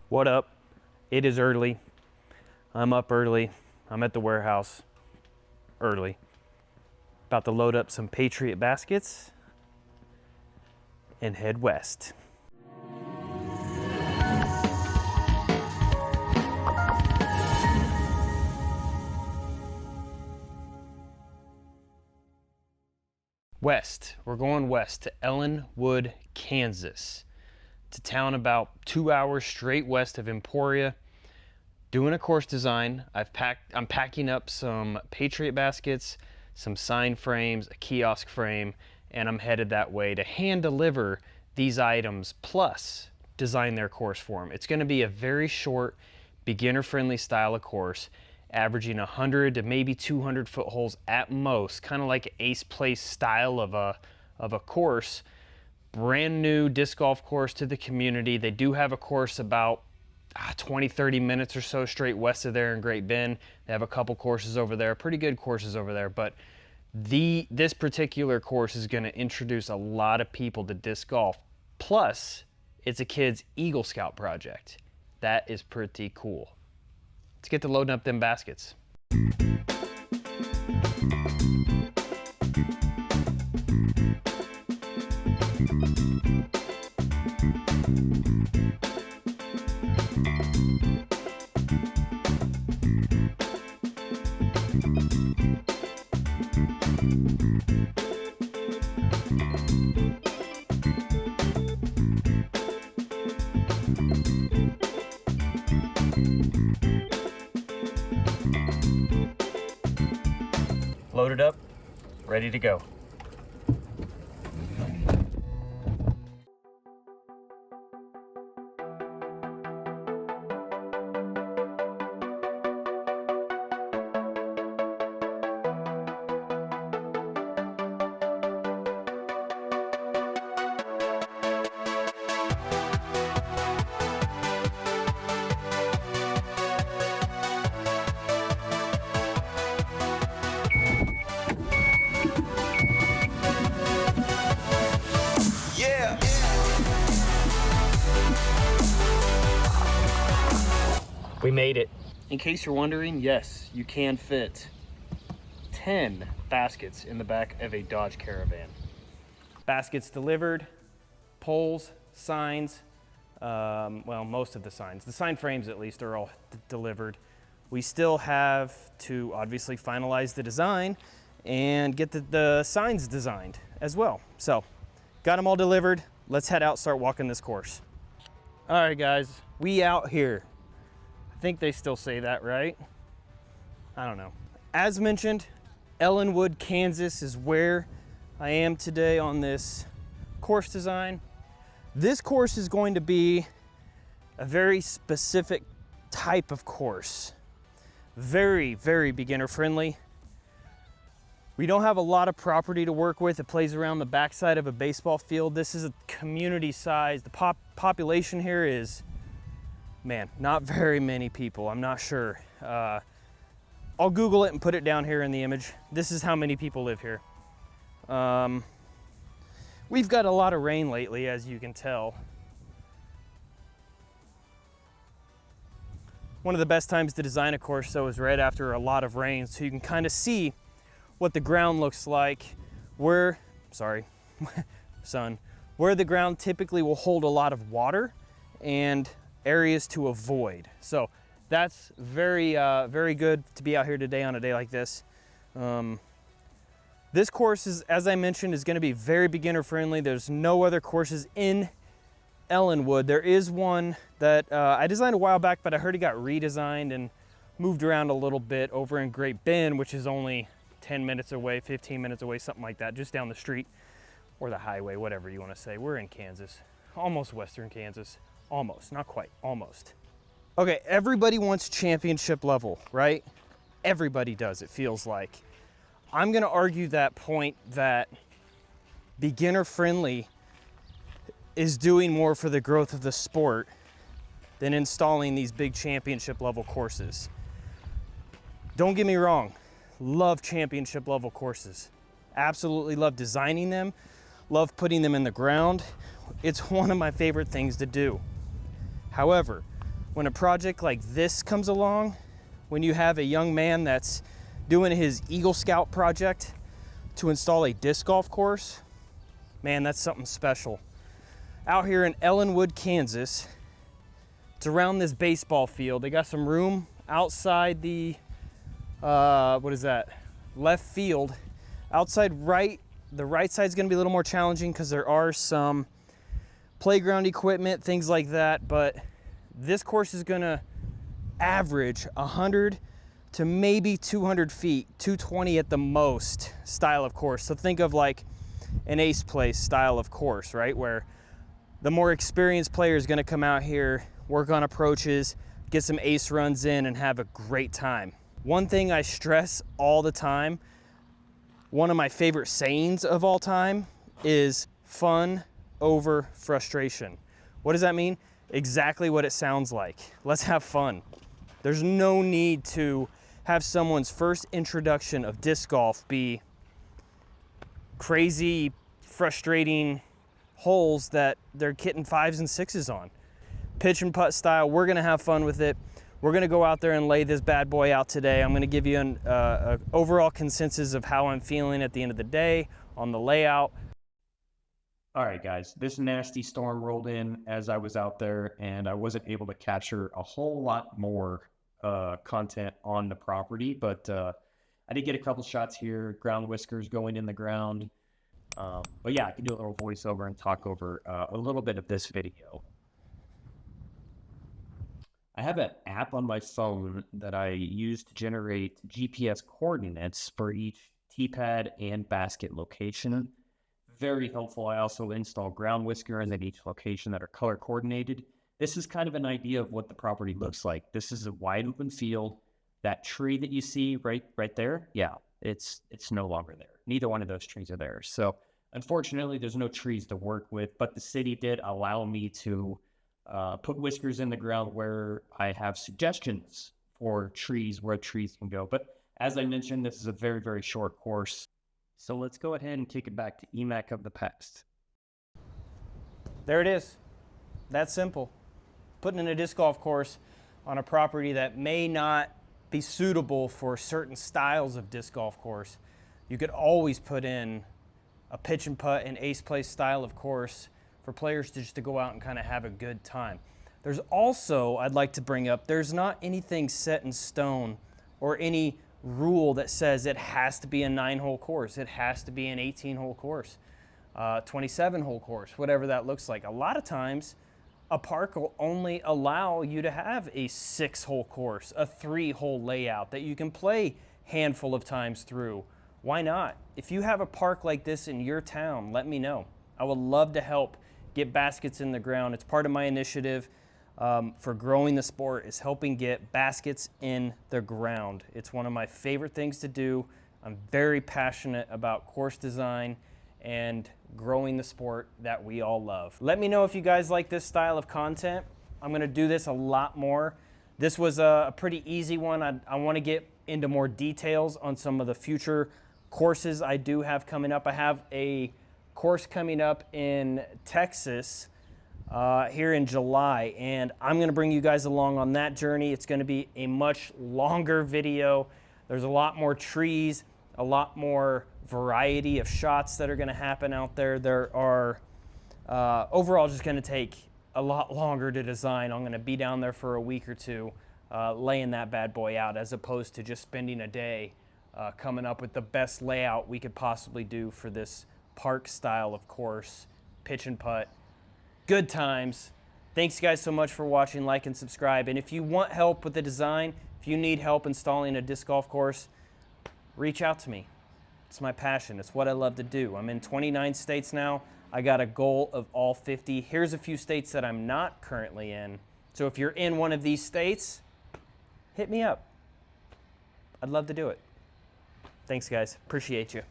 What up? It is early. I'm up early. I'm at the warehouse early. About to load up some Patriot baskets and head west. West. We're going west to Ellinwood, Kansas. It's a town about 2 hours straight west of Emporia. Doing a course design. I'm packing up some Patriot baskets, some sign frames, a kiosk frame, and I'm headed that way to hand deliver these items plus design their course for them. It's going to be a very short, beginner-friendly style of course, averaging 100 to maybe 200 foot holes at most, kind of like an ace place style of a course. Brand new disc golf course to the community. They do have a course about 20-30 minutes or so straight west of there in Great Bend. They have a couple courses over there, pretty good courses over there, but this particular course is going to introduce a lot of people to disc golf. Plus, it's a kid's Eagle Scout project. That is pretty cool. Let's get to loading up them baskets. Loaded up, ready to go. We made it. In case you're wondering, yes, you can fit 10 baskets in the back of a Dodge Caravan. Baskets delivered, poles, signs, well, most of the signs. The sign frames, at least, are all delivered. We still have to obviously finalize the design and get the signs designed as well. So, got them all delivered. Let's head out, start walking this course. All right, guys, we out here. I think they still say that, right? I don't know. As mentioned, Ellinwood, Kansas is where I am today on this course design. This course is going to be a very specific type of course. Very, very beginner friendly. We don't have a lot of property to work with. It plays around the backside of a baseball field. This is a community size. The population here is, man, not very many people. I'm not sure. I'll Google it and put it down here in the image. This is how many people live here. We've got a lot of rain lately, as you can tell. One of the best times to design a course, though, is right after a lot of rain, so you can kind of see what the ground looks like, where the ground typically will hold a lot of water and areas to avoid. So that's very, very good to be out here today on a day like this. This course is, as I mentioned, is going to be very beginner friendly. There's no other courses in Ellinwood. There is one that I designed a while back, but I heard it got redesigned and moved around a little bit over in Great Bend, which is only 10 minutes away, 15 minutes away, something like that, just down the street, or the highway, whatever you want to say. We're in Kansas, almost western Kansas. Almost, not quite, almost. Okay, everybody wants championship level, right? Everybody does, it feels like. I'm gonna argue that point that beginner friendly is doing more for the growth of the sport than installing these big championship level courses. Don't get me wrong, love championship level courses. Absolutely love designing them, love putting them in the ground. It's one of my favorite things to do. However, when a project like this comes along, when you have a young man that's doing his Eagle Scout project to install a disc golf course, man, that's something special. Out here in Ellinwood, Kansas, it's around this baseball field. They got some room outside the, what is that? Left field. Outside right, the right side's gonna be a little more challenging because there are some playground equipment, things like that, but this course is gonna average 100 to maybe 200 feet, 220 at the most style of course. So think of like an ace place style of course, right? Where the more experienced player is gonna come out here, work on approaches, get some ace runs in and have a great time. One thing I stress all the time, one of my favorite sayings of all time is fun over frustration. What does that mean? Exactly what it sounds like. Let's have fun. There's no need to have someone's first introduction of disc golf be crazy, frustrating holes that they're hitting 5s and 6s on. Pitch and putt style, we're gonna have fun with it. We're gonna go out there and lay this bad boy out today. I'm gonna give you an overall consensus of how I'm feeling at the end of the day on the layout. All right, guys, this nasty storm rolled in as I was out there, and I wasn't able to capture a whole lot more content on the property, but I did get a couple shots here, ground whiskers going in the ground. But yeah, I can do a little voiceover and talk over a little bit of this video. I have an app on my phone that I use to generate GPS coordinates for each tee pad and basket location. Very helpful. I also install ground whiskers at each location that are color coordinated. This is kind of an idea of what the property looks like. This is a wide open field. That tree that you see right there, yeah, it's no longer there. Neither one of those trees are there. So unfortunately, there's no trees to work with, but the city did allow me to put whiskers in the ground where I have suggestions for trees, where trees can go. But as I mentioned, this is a very, very short course. So let's go ahead and kick it back to EMAC of the past. There it is. That's simple. Putting in a disc golf course on a property that may not be suitable for certain styles of disc golf course. You could always put in a pitch and putt and ace play style of course for players to just to go out and kind of have a good time. There's also, I'd like to bring up, there's not anything set in stone or any rule that says it has to be a 9-hole course. It has to be an 18-hole course, 27-hole course, whatever that looks like. A lot of times, a park will only allow you to have a 6-hole course, a 3-hole layout that you can play handful of times through. Why not? If you have a park like this in your town, let me know. I would love to help get baskets in the ground. It's part of my initiative for growing the sport, is helping get baskets in the ground. It's one of my favorite things to do. I'm very passionate about course design and growing the sport that we all love. Let me know if you guys like this style of content. I'm gonna do this a lot more. This was a pretty easy one. I wanna get into more details on some of the future courses I do have coming up. I have a course coming up in Texas here in July, and I'm gonna bring you guys along on that journey. It's gonna be a much longer video. There's a lot more trees, a lot more variety of shots that are gonna happen out there. There are overall just gonna take a lot longer to design. I'm gonna be down there for a week or two laying that bad boy out, as opposed to just spending a day coming up with the best layout we could possibly do for this park style of course, pitch and putt. Good times. Thanks guys so much for watching. Like and subscribe. And if you want help with the design, if you need help installing a disc golf course, reach out to me. It's my passion. It's what I love to do. I'm in 29 states now. I got a goal of all 50. Here's a few states that I'm not currently in. So if you're in one of these states, hit me up. I'd love to do it. Thanks guys. Appreciate you.